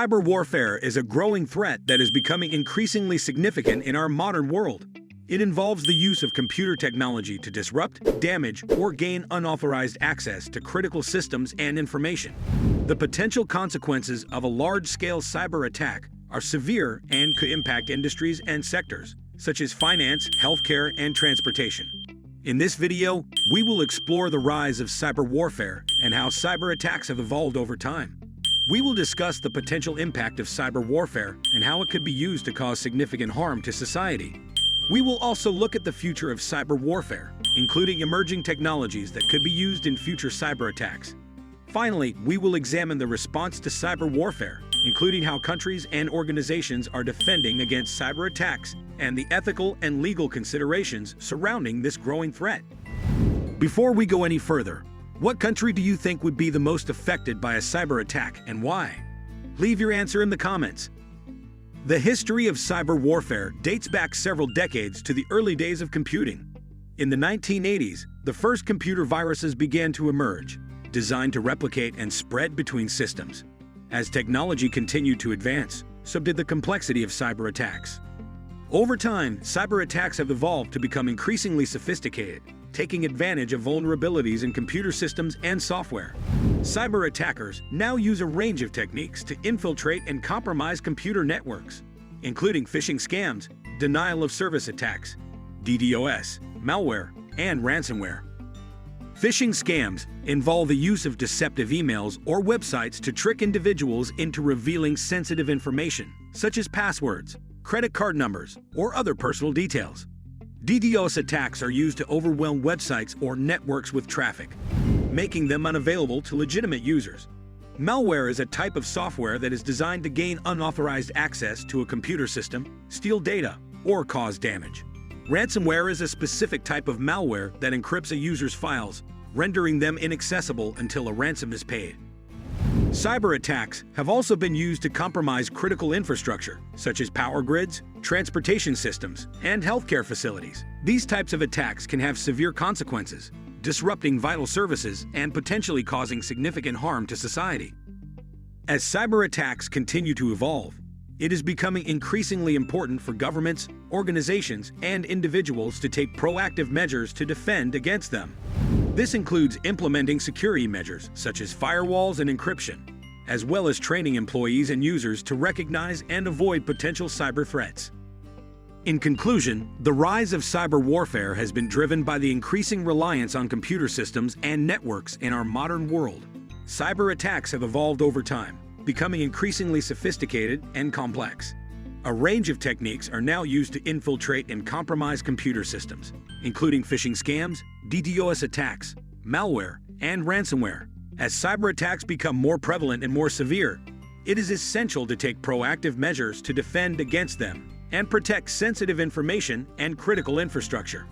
Cyber warfare is a growing threat that is becoming increasingly significant in our modern world. It involves the use of computer technology to disrupt, damage, or gain unauthorized access to critical systems and information. The potential consequences of a large-scale cyber attack are severe and could impact industries and sectors, such as finance, healthcare, and transportation. In this video, we will explore the rise of cyber warfare and how cyber attacks have evolved over time. We will discuss the potential impact of cyber warfare and how it could be used to cause significant harm to society. We will also look at the future of cyber warfare, including emerging technologies that could be used in future cyber attacks. Finally, we will examine the response to cyber warfare, including how countries and organizations are defending against cyber attacks and the ethical and legal considerations surrounding this growing threat. Before we go any further, what country do you think would be the most affected by a cyber attack and why? Leave your answer in the comments. The history of cyber warfare dates back several decades to the early days of computing. In the 1980s, the first computer viruses began to emerge, designed to replicate and spread between systems. As technology continued to advance, so did the complexity of cyber attacks. Over time, cyber attacks have evolved to become increasingly sophisticated, taking advantage of vulnerabilities in computer systems and software. Cyber attackers now use a range of techniques to infiltrate and compromise computer networks, including phishing scams, denial-of-service attacks, DDoS, malware, and ransomware. Phishing scams involve the use of deceptive emails or websites to trick individuals into revealing sensitive information, such as passwords, credit card numbers, or other personal details. DDoS attacks are used to overwhelm websites or networks with traffic, making them unavailable to legitimate users. Malware is a type of software that is designed to gain unauthorized access to a computer system, steal data, or cause damage. Ransomware is a specific type of malware that encrypts a user's files, rendering them inaccessible until a ransom is paid. Cyber attacks have also been used to compromise critical infrastructure, such as power grids, transportation systems, and healthcare facilities. These types of attacks can have severe consequences, disrupting vital services and potentially causing significant harm to society. As cyber attacks continue to evolve, it is becoming increasingly important for governments, organizations, and individuals to take proactive measures to defend against them. This includes implementing security measures such as firewalls and encryption, as well as training employees and users to recognize and avoid potential cyber threats. In conclusion, the rise of cyber warfare has been driven by the increasing reliance on computer systems and networks in our modern world. Cyber attacks have evolved over time, becoming increasingly sophisticated and complex. A range of techniques are now used to infiltrate and compromise computer systems, including phishing scams, DDoS attacks, malware, and ransomware. As cyber attacks become more prevalent and more severe, it is essential to take proactive measures to defend against them and protect sensitive information and critical infrastructure.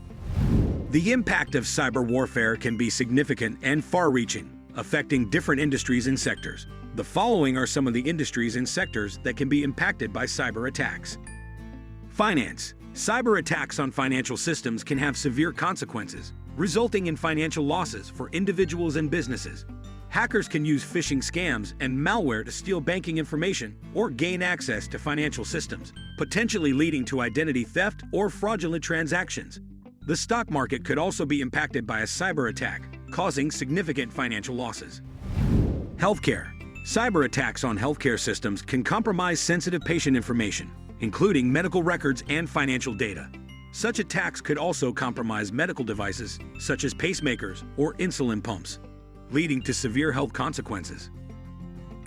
The impact of cyber warfare can be significant and far-reaching, affecting different industries and sectors. The following are some of the industries and sectors that can be impacted by cyber attacks. Finance. Cyber attacks on financial systems can have severe consequences, resulting in financial losses for individuals and businesses. Hackers can use phishing scams and malware to steal banking information or gain access to financial systems, potentially leading to identity theft or fraudulent transactions. The stock market could also be impacted by a cyber attack, causing significant financial losses. Healthcare. Cyber attacks on healthcare systems can compromise sensitive patient information, including medical records and financial data. Such attacks could also compromise medical devices, such as pacemakers or insulin pumps, leading to severe health consequences.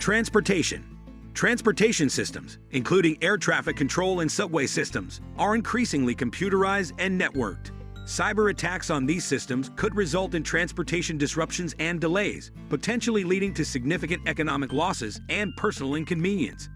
Transportation. Transportation systems, including air traffic control and subway systems, are increasingly computerized and networked. Cyber attacks on these systems could result in transportation disruptions and delays, potentially leading to significant economic losses and personal inconvenience.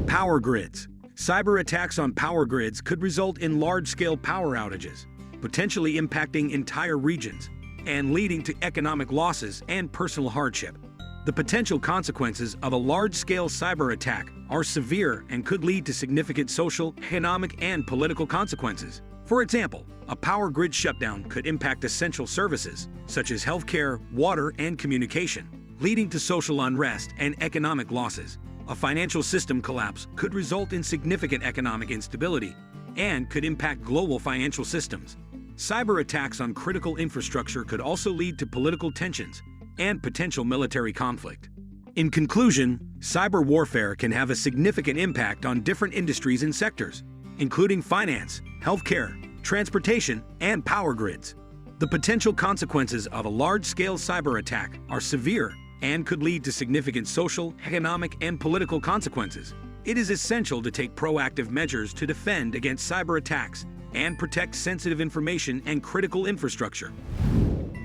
Power grids. Cyber attacks on power grids could result in large-scale power outages, potentially impacting entire regions and leading to economic losses and personal hardship. The potential consequences of a large-scale cyber attack are severe and could lead to significant social, economic, and political consequences. For example, a power grid shutdown could impact essential services, such as healthcare, water, and communication, leading to social unrest and economic losses. A financial system collapse could result in significant economic instability and could impact global financial systems. Cyber attacks on critical infrastructure could also lead to political tensions and potential military conflict. In conclusion, cyber warfare can have a significant impact on different industries and sectors, including finance, healthcare, transportation, and power grids. The potential consequences of a large-scale cyber attack are severe and could lead to significant social, economic, and political consequences. It is essential to take proactive measures to defend against cyber attacks and protect sensitive information and critical infrastructure.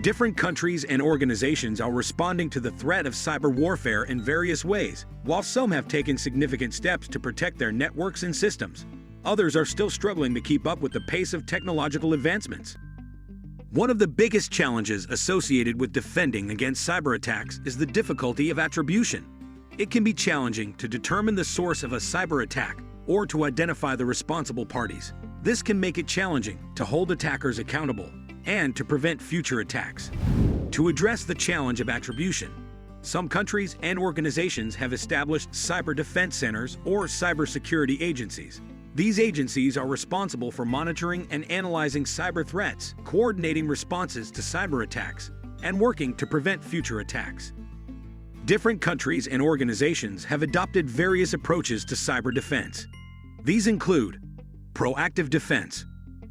Different countries and organizations are responding to the threat of cyber warfare in various ways. While some have taken significant steps to protect their networks and systems, others are still struggling to keep up with the pace of technological advancements. One of the biggest challenges associated with defending against cyber attacks is the difficulty of attribution. It can be challenging to determine the source of a cyber attack or to identify the responsible parties. This can make it challenging to hold attackers accountable and to prevent future attacks. To address the challenge of attribution, some countries and organizations have established cyber defense centers or cybersecurity agencies. These agencies are responsible for monitoring and analyzing cyber threats, coordinating responses to cyber attacks, and working to prevent future attacks. Different countries and organizations have adopted various approaches to cyber defense. These include proactive defense.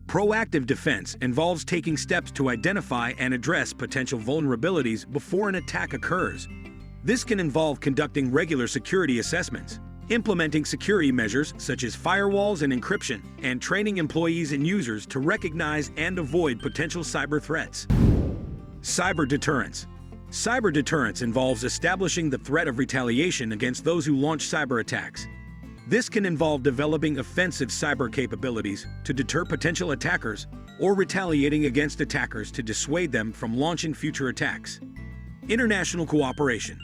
Proactive defense involves taking steps to identify and address potential vulnerabilities before an attack occurs. This can involve conducting regular security assessments, implementing security measures such as firewalls and encryption, and training employees and users to recognize and avoid potential cyber threats. Cyber deterrence. Cyber deterrence involves establishing the threat of retaliation against those who launch cyber attacks. This can involve developing offensive cyber capabilities to deter potential attackers or retaliating against attackers to dissuade them from launching future attacks. International cooperation.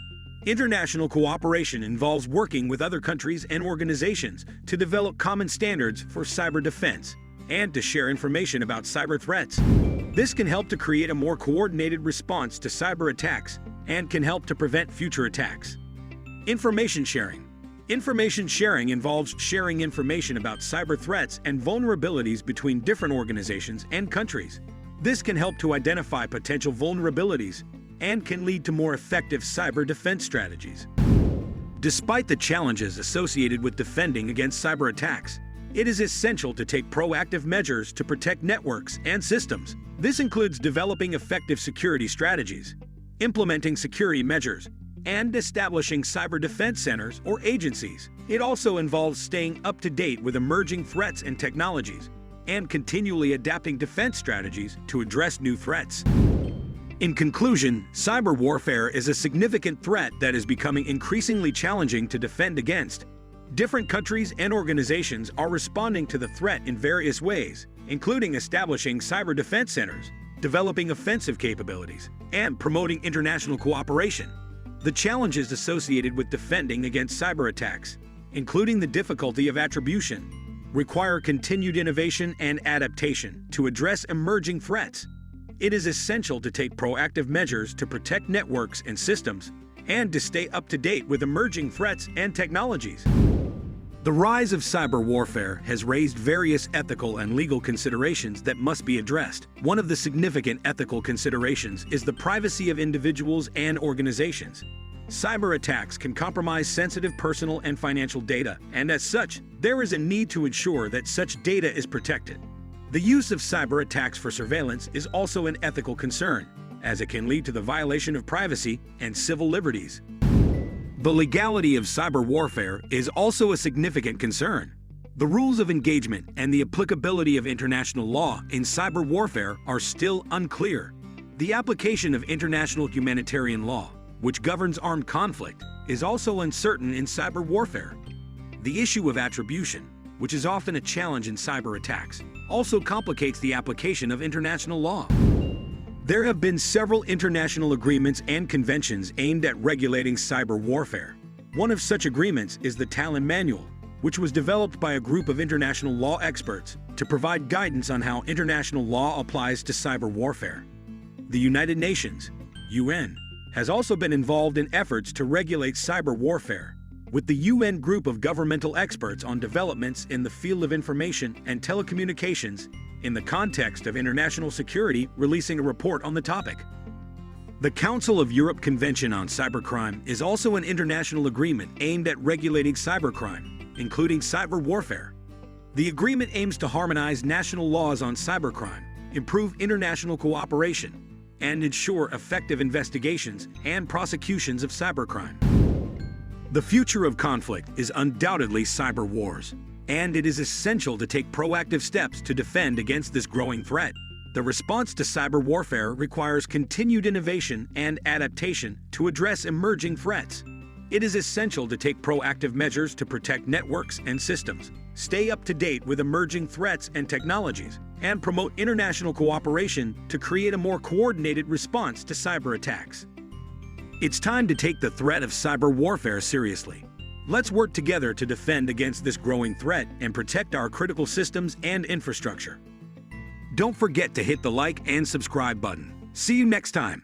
International cooperation involves working with other countries and organizations to develop common standards for cyber defense and to share information about cyber threats. This can help to create a more coordinated response to cyber attacks and can help to prevent future attacks. Information sharing. Information sharing involves sharing information about cyber threats and vulnerabilities between different organizations and countries. This can help to identify potential vulnerabilities and can lead to more effective cyber defense strategies. Despite the challenges associated with defending against cyber attacks, it is essential to take proactive measures to protect networks and systems. This includes developing effective security strategies, implementing security measures, and establishing cyber defense centers or agencies. It also involves staying up to date with emerging threats and technologies, and continually adapting defense strategies to address new threats. In conclusion, cyber warfare is a significant threat that is becoming increasingly challenging to defend against. Different countries and organizations are responding to the threat in various ways, including establishing cyber defense centers, developing offensive capabilities, and promoting international cooperation. The challenges associated with defending against cyber attacks, including the difficulty of attribution, require continued innovation and adaptation to address emerging threats. It is essential to take proactive measures to protect networks and systems and to stay up to date with emerging threats and technologies. The rise of cyber warfare has raised various ethical and legal considerations that must be addressed. One of the significant ethical considerations is the privacy of individuals and organizations. Cyber attacks can compromise sensitive personal and financial data, and as such, there is a need to ensure that such data is protected. The use of cyber attacks for surveillance is also an ethical concern, as it can lead to the violation of privacy and civil liberties. The legality of cyber warfare is also a significant concern. The rules of engagement and the applicability of international law in cyber warfare are still unclear. The application of international humanitarian law, which governs armed conflict, is also uncertain in cyber warfare. The issue of attribution, which is often a challenge in cyber attacks, also complicates the application of international law. There have been several international agreements and conventions aimed at regulating cyber warfare. One of such agreements is the Tallinn Manual, which was developed by a group of international law experts to provide guidance on how international law applies to cyber warfare. The United Nations, UN, has also been involved in efforts to regulate cyber warfare. with the UN group of governmental experts on developments in the field of information and telecommunications in the context of international security releasing a report on the topic. The Council of Europe Convention on Cybercrime is also an international agreement aimed at regulating cybercrime, including cyber warfare. The agreement aims to harmonize national laws on cybercrime, improve international cooperation, and ensure effective investigations and prosecutions of cybercrime. The future of conflict is undoubtedly cyber wars, and it is essential to take proactive steps to defend against this growing threat. The response to cyber warfare requires continued innovation and adaptation to address emerging threats. It is essential to take proactive measures to protect networks and systems, stay up to date with emerging threats and technologies, and promote international cooperation to create a more coordinated response to cyber attacks. It's time to take the threat of cyber warfare seriously. Let's work together to defend against this growing threat and protect our critical systems and infrastructure. Don't forget to hit the like and subscribe button. See you next time.